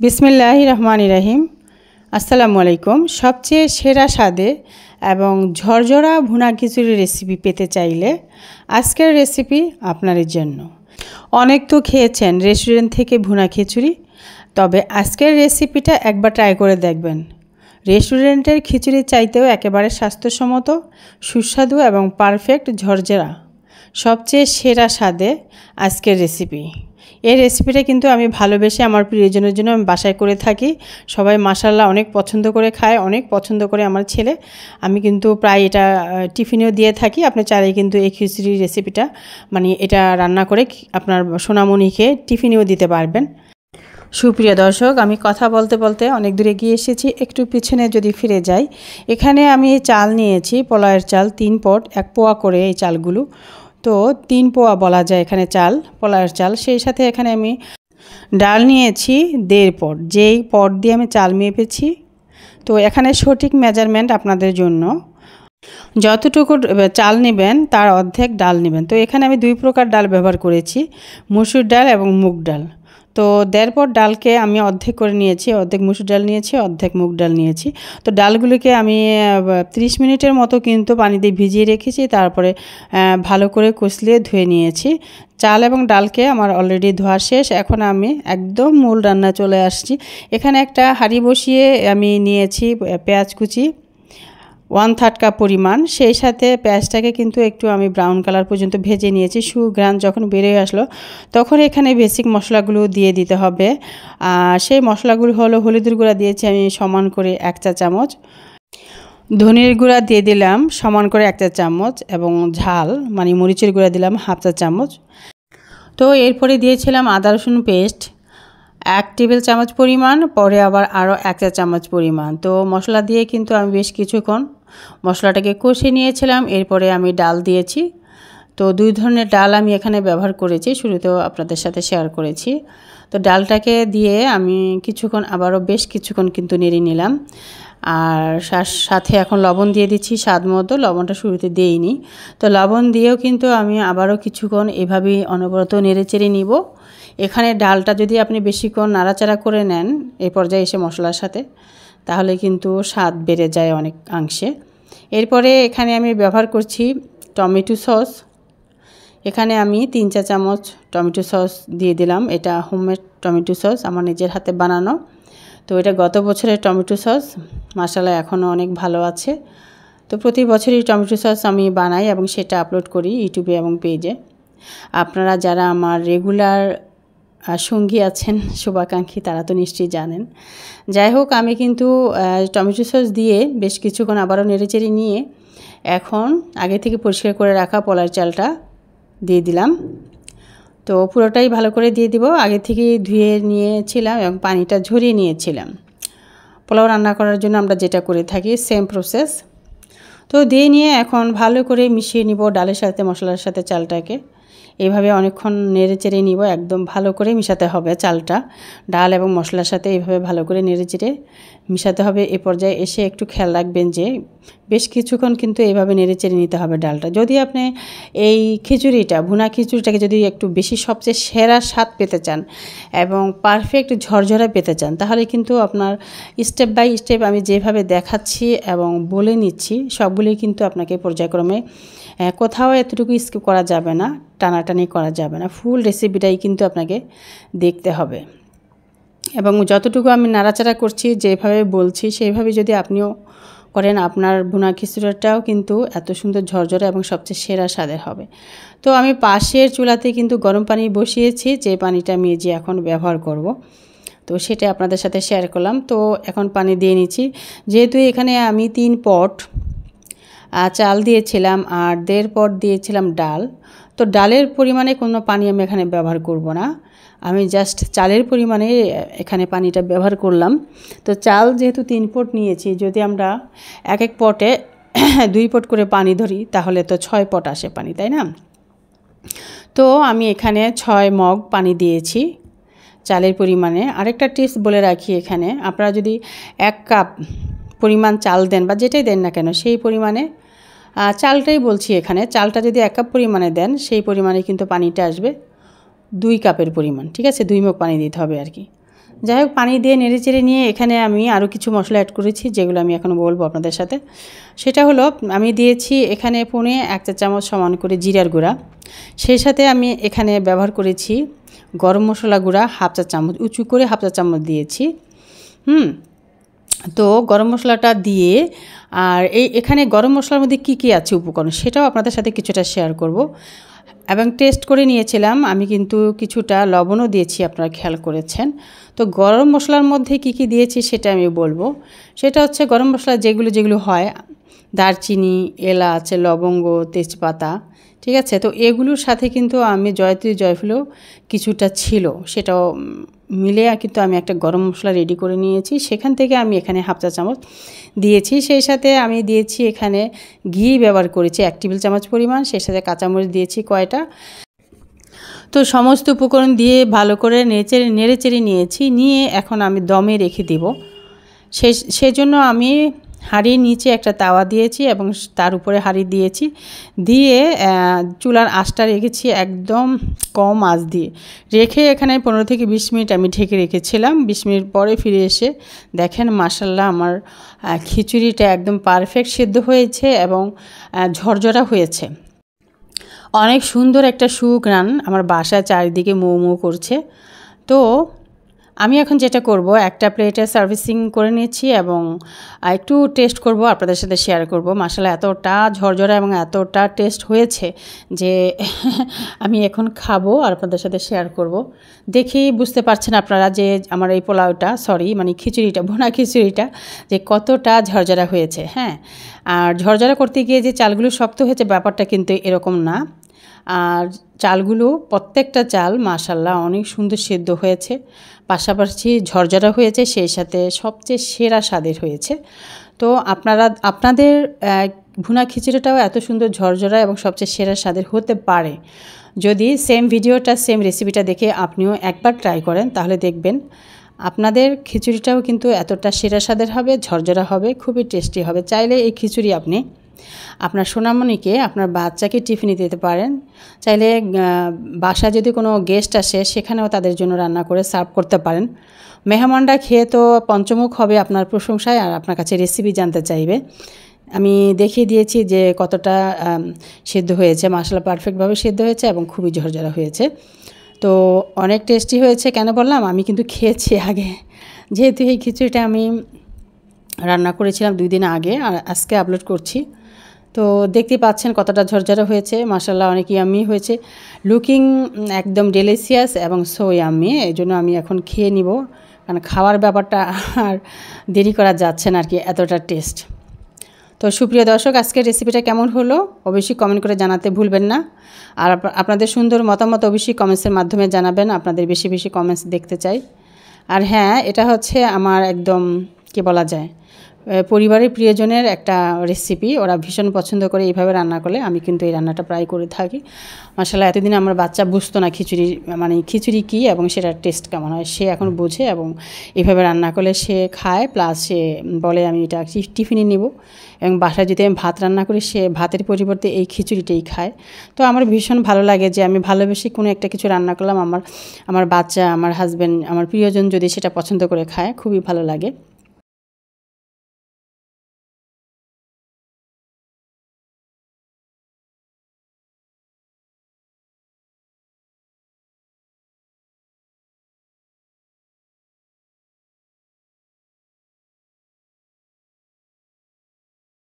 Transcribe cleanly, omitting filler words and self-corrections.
বিসমিল্লাহির রহমানির রহিম। আসসালামু আলাইকুম। সবচেয়ে সেরা স্বাদে এবং ঝরঝরা ভুনা খিচুড়ির রেসিপি পেতে চাইলে আজকের রেসিপি আপনাদের জন্য। অনেক তো খেয়েছেন রেস্টুরেন্ট থেকে ভুনা খিচুড়ি, তবে আজকের রেসিপিটা একবার ট্রাই করে দেখবেন। রেস্টুরেন্টের খিচুড়ির চাইতেও একেবারে স্বাস্থ্যসম্মত, সুস্বাদু এবং পারফেক্ট ঝরঝরা সবচেয়ে সেরা স্বাদে আজকের রেসিপি। এই রেসিপিটা কিন্তু আমি ভালোবেসে আমার প্রিয়জনের জন্য আমি বাসায় করে থাকি। সবাই মাশাআল্লাহ অনেক পছন্দ করে খায়, অনেক পছন্দ করে আমার ছেলে। আমি কিন্তু প্রায় এটা টিফিনেও দিয়ে থাকি। আপনি চাইলে কিন্তু এই খিচুড়ির রেসিপিটা এটা রান্না করে আপনার সোনামণিকে টিফিনেও দিতে পারবেন। সুপ্রিয় দর্শক, আমি কথা বলতে বলতে অনেক দূরে গিয়ে এসেছি। একটু পিছনে যদি ফিরে যাই, এখানে আমি চাল নিয়েছি, পোলাওয়ের চাল 3 পট, 1 পোয়া করে এই চালগুলো। তো 3 পোয়া বলা যায় এখানে চাল, পোলাওয়ের চাল। সেই সাথে এখানে আমি ডাল নিয়েছি 1.5 পট, যেই পট দিয়ে আমি চাল মেপেছি। তো এখানে সঠিক মেজারমেন্ট আপনাদের জন্য, যতটুকু চাল নেবেন তার অর্ধেক ডাল নেবেন। তো এখানে আমি 2 প্রকার ডাল ব্যবহার করেছি, মসুর ডাল এবং মুগ ডাল। তো 1.5 পট ডালকে আমি অর্ধেক করে নিয়েছি, অর্ধেক মসুর ডাল নিয়েছি, অর্ধেক মুগ ডাল নিয়েছি। তো ডালগুলিকে আমি 30 মিনিটের মতো কিন্তু পানি দিয়ে ভিজিয়ে রেখেছি, তারপরে ভালো করে কষলিয়ে ধুয়ে নিয়েছি। চাল এবং ডালকে আমার অলরেডি ধোয়া শেষ। এখন আমি একদম মূল রান্না চলে আসছি। এখানে একটা হাঁড়ি বসিয়ে আমি নিয়েছি পেঁয়াজ কুচি 1/3 কাপ পরিমাণ। সেই সাথে পেঁয়াজটাকে কিন্তু একটু আমি ব্রাউন কালার পর্যন্ত ভেজে নিয়েছি। সুঘ্রাণ যখন বেরিয়ে আসলো তখন এখানে বেসিক মশলাগুলো দিয়ে দিতে হবে। সেই মশলাগুলো হলো হলুদের গুঁড়া দিয়েছি আমি সমান করে 1 চা চামচ, ধনের গুঁড়া দিয়ে দিলাম সমান করে 1 চা চামচ, এবং ঝাল মরিচের গুঁড়া দিলাম 1/2 চা চামচ। তো এরপরে দিয়েছিলাম আদা রসুন পেস্ট 1 টেবিল চামচ পরিমাণ, পরে আবার আরও 1 চা চামচ পরিমাণ। তো মশলা দিয়ে কিন্তু আমি বেশ কিছুক্ষণ মশলাটাকে কষিয়ে নিয়েছিলাম। এরপরে আমি ডাল দিয়েছি। তো 2 ধরনের ডাল আমি এখানে ব্যবহার করেছি, শুরুতেও আপনাদের সাথে শেয়ার করেছি। তো ডালটাকে দিয়ে আমি আবারও বেশ কিছুক্ষণ কিন্তু নেড়ে নিলাম। আর সাথে এখন লবণ দিয়ে দিচ্ছি স্বাদ মতো। লবণটা শুরুতে দেইনি, তো লবণ দিয়েও কিন্তু আমি আবারও কিছুক্ষণ এভাবেই অনবরত নেড়ে চেড়ে নিব। এখানে ডালটা যদি আপনি বেশিক্ষণ নাড়াচাড়া করে নেন এই পর্যায়ে এসে মশলার সাথে, তাহলে কিন্তু স্বাদ বেড়ে যায় অনেকাংশে। এরপরে এখানে আমি ব্যবহার করছি টমেটো সস। এখানে আমি 3 চা চামচ টমেটো সস দিয়ে দিলাম। এটা হোমমেড টমেটো সস, আমার নিজের হাতে বানানো। তো এটা গত বছরের টমেটো সস, মাশাআল্লাহ এখনও অনেক ভালো আছে। তো প্রতি বছরই টমেটো সস আমি বানাই এবং সেটা আপলোড করি ইউটিউবে এবং পেজে। আপনারা যারা আমার রেগুলার সঙ্গী আছেন, শুভাকাঙ্ক্ষী, তারা তো নিশ্চয়ই জানেন। যাই হোক, আমি কিন্তু টমেটো সস দিয়ে বেশ কিছুক্ষণ আবারও নেড়েচেড়ে নিয়ে এখন আগে থেকে পরিষ্কার করে রাখা পোলাওর চালটা দিয়ে দিলাম। তো পুরোটাই ভালো করে দিয়ে দিব। আগে থেকে ধুয়ে নিয়েছিলাম এবং পানিটা ঝরিয়ে নিয়েছিলাম। পোলাও রান্না করার জন্য আমরা যেটা করে থাকি সেম প্রসেস। তো দিয়ে নিয়ে এখন ভালো করে মিশিয়ে নিব ডালের সাথে, মশলার সাথে চালটাকে। এইভাবে অনেকক্ষণ নেড়েচেড়ে নিব, একদম ভালো করে মিশাতে হবে চালটা ডাল এবং মশলার সাথে। এইভাবে ভালো করে নেড়েচেড়ে মিশাতে হবে। এ পর্যায়ে এসে একটু খেয়াল রাখবেন যে বেশ কিছুক্ষণ কিন্তু এইভাবে নেড়েচেড়ে নিতে হবে ডালটা। যদি আপনি এই ভুনা খিচুড়িটাকে যদি একটু বেশি সবচেয়ে সেরা স্বাদ পেতে চান এবং পারফেক্ট ঝরঝরা পেতে চান, তাহলে কিন্তু আপনার স্টেপ বাই স্টেপ আমি যেভাবে দেখাচ্ছি এবং বলে নিচ্ছি সবগুলি কিন্তু আপনাকে পর্যায়ক্রমে, কোথাও এতটুকু স্কিপ করা যাবে না, টানাটানি করা যাবে না। ফুল রেসিপিটাই কিন্তু আপনাকে দেখতে হবে। এবং যতটুকু আমি নাড়াচাড়া করছি, যেভাবে বলছি সেইভাবে যদি আপনিও করেন, আপনার ভুনা খিচুড়িটাও কিন্তু এত সুন্দর ঝরঝরা এবং সবচেয়ে সেরা স্বাদের হবে। তো আমি পাশের চুলাতে কিন্তু গরম পানি বসিয়েছি, যে পানিটা আমি এখন ব্যবহার করব। তো সেটা আপনাদের সাথে শেয়ার করলাম। তো এখন পানি দিয়ে নিচ্ছি। যেহেতু এখানে আমি 3 পট চাল দিয়েছিলাম আর 1.5 পট দিয়েছিলাম ডাল, তো ডালের পরিমাণে কোনো পানি আমি এখানে ব্যবহার করব না। আমি জাস্ট চালের পরিমাণে এখানে পানিটা ব্যবহার করলাম। তো চাল যেহেতু 3 পট নিয়েছি, যদি আমরা এক পটে 2 পট করে পানি ধরি তাহলে তো 6 পট আসে পানি, তাই না? তো আমি এখানে 6 মগ পানি দিয়েছি চালের পরিমাণে। আরেকটা টিপস বলে রাখি, এখানে আপনারা যদি 1 কাপ পরিমাণ চাল দেন বা যেটাই দেন না কেন, সেই পরিমাণে চালটাই বলছি, এখানে চালটা যদি 1 কাপ পরিমাণে দেন সেই পরিমাণে কিন্তু পানিটা আসবে 2 কাপের পরিমাণ। ঠিক আছে, 2 মগ পানি দিতে হবে আর কি। যাই হোক, পানি দিয়ে নেড়েচেড়ে নিয়ে এখানে আমি আরও কিছু মশলা অ্যাড করেছি, যেগুলো আমি এখন বলবো আপনাদের সাথে। সেটা হলো, আমি দিয়েছি এখানে 1 চা চামচ সমান করে জিরার গুঁড়া, সেই সাথে আমি এখানে ব্যবহার করেছি গরম মশলা গুঁড়া 1/2 চা চামচ, উঁচু করে 1/2 চা চামচ দিয়েছি। তো গরম মশলাটা দিয়ে, আর এখানে গরম মশলার মধ্যে কী কী আছে উপকরণ সেটাও আপনাদের সাথে কিছুটা শেয়ার করব। এবং টেস্ট করে নিয়েছিলাম আমি, কিন্তু কিছুটা লবণও দিয়েছি, আপনারা খেয়াল করেছেন। তো গরম মশলার মধ্যে কী কী দিয়েছি সেটা আমি বলবো। সেটা হচ্ছে গরম মশলা যেগুলো হয়, দারচিনি, এলাচ, লবঙ্গ, তেজপাতা, ঠিক আছে। তো এগুলোর সাথে কিন্তু আমি জয়ত্রী জয়ফলও কিছুটা ছিল, সেটাও মিলে কিন্তু আমি একটা গরম মশলা রেডি করে নিয়েছি। সেখান থেকে আমি এখানে 1/2 চা চামচ দিয়েছি। সেই সাথে আমি দিয়েছি এখানে ঘি ব্যবহার করেছি 1 টেবিল চামচ পরিমাণ, সেই সাথে কাঁচামরিচ দিয়েছি কয়টা। তো সমস্ত উপকরণ দিয়ে ভালো করে নেড়েচেড়ে নিয়ে এখন আমি দমে রেখে দিব। সেজন্য আমি হাঁড়ির নিচে একটা তাওয়া দিয়েছি এবং তার উপরে হাঁড়ি দিয়েছি, দিয়ে চুলার আঁচটা রেখেছি একদম কম আঁচ দিয়ে রেখে এখানে 15 থেকে 20 মিনিট আমি ঢেকে রেখেছিলাম। 20 মিনিট পরে ফিরে এসে দেখেন মাশাআল্লাহ আমার খিচুড়িটা একদম পারফেক্ট সিদ্ধ হয়েছে এবং ঝরঝরা হয়েছে। অনেক সুন্দর একটা সুঘ্রাণ আমার বাসায় চারিদিকে মৌ মৌ করছে। তো আমি এখন যেটা করব, একটা প্লেটে সার্ভিসিং করে নিয়েছি এবং একটু টেস্ট করব, আপনাদের সাথে শেয়ার করব। মাশাআল্লাহ এতটা ঝরঝরা এবং এতটা টেস্ট হয়েছে যে আমি এখন খাবো আর আপনাদের সাথে শেয়ার করব। দেখেই বুঝতে পারছেন আপনারা যে আমার এই পোলাওটা, মানে খিচুড়িটা, ভুনা খিচুড়িটা যে কতটা ঝরঝরা হয়েছে। হ্যাঁ, আর ঝরঝরা করতে গিয়ে যে চালগুলো শক্ত হয়েছে ব্যাপারটা কিন্তু এরকম না। আর চালগুলো প্রত্যেকটা চাল মাশাআল্লাহ অনেক সুন্দর সিদ্ধ হয়েছে, পাশাপাশি ঝরঝরা হয়েছে, সেই সাথে সবচেয়ে সেরা স্বাদের হয়েছে। তো আপনাদের ভুনা খিচুড়িটাও এত সুন্দর ঝরঝরা এবং সবচেয়ে সেরা স্বাদের হতে পারে যদি সেম রেসিপিটা দেখে আপনিও একবার ট্রাই করেন, তাহলে দেখবেন আপনাদের খিচুড়িটাও কিন্তু এতটা সেরা স্বাদের হবে, ঝরঝরা হবে, খুবই টেস্টি হবে। চাইলে এই খিচুড়ি আপনি আপনার সোনামণিকে, আপনার বাচ্চাকে টিফিনে দিতে পারেন। চাইলে বাসায় যদি কোনো গেস্ট আসে সেখানেও তাদের জন্য রান্না করে সার্ভ করতে পারেন। মেহমানরা খেয়ে তো পঞ্চমুখ হবে আপনার প্রশংসায়, আর আপনার কাছে রেসিপি জানতে চাইবে। আমি দেখিয়ে দিয়েছি যে কতটা সিদ্ধ হয়েছে, মাশাআল্লাহ পারফেক্টভাবে সিদ্ধ হয়েছে এবং খুবই ঝরঝরা হয়েছে। তো অনেক টেস্টি হয়েছে। কেন বললাম, আমি কিন্তু খেয়েছি আগে, যেহেতু এই খিচুড়িটা আমি রান্না করেছিলাম 2 দিন আগে আর আজকে আপলোড করছি। তো দেখতে পাচ্ছেন কতটা ঝরঝরা হয়েছে, মাশাআল্লাহ অনেক ইয়াম্মি হয়েছে, লুকিং একদম ডেলিশিয়াস এবং সো ইয়াম্মি। এই জন্য আমি এখন খেয়ে নিব, কারণ খাওয়ার ব্যাপারটা আর দেরি করা যাচ্ছে না আর কি, এতটা টেস্ট। তো সুপ্রিয় দর্শক, আজকের রেসিপিটা কেমন হলো অবশ্যই কমেন্ট করে জানাতে ভুলবেন না। আর আপনাদের সুন্দর মতামত অবশ্যই কমেন্টসের মাধ্যমে জানাবেন, আপনাদের বেশি বেশি কমেন্টস দেখতে চাই। আর হ্যাঁ, এটা হচ্ছে আমার একদম কি বলা যায়, পরিবারের প্রিয়জনের একটা রেসিপি। ওরা ভীষণ পছন্দ করে এইভাবে রান্না করলে। আমি কিন্তু এই রান্নাটা প্রায় করে থাকি। মাশাআল্লাহ এতদিন আমার বাচ্চা বুঝতো না খিচুড়ি কী এবং সেটার টেস্ট কেমন হয়, সে এখন বোঝে এবং এইভাবে রান্না করলে সে খায়, প্লাস সে বলে আমি এটা টিফিনে নিব। এবং বাসায় যদি আমি ভাত রান্না করি, সে ভাতের পরিবর্তে এই খিচুড়িটাই খায়। তো আমার ভীষণ ভালো লাগে যে আমি ভালোবেসে কোনো একটা কিছু রান্না করলাম, আমার বাচ্চা, আমার হাজব্যান্ড, আমার প্রিয়জন যদি সেটা পছন্দ করে খায়, খুবই ভালো লাগে।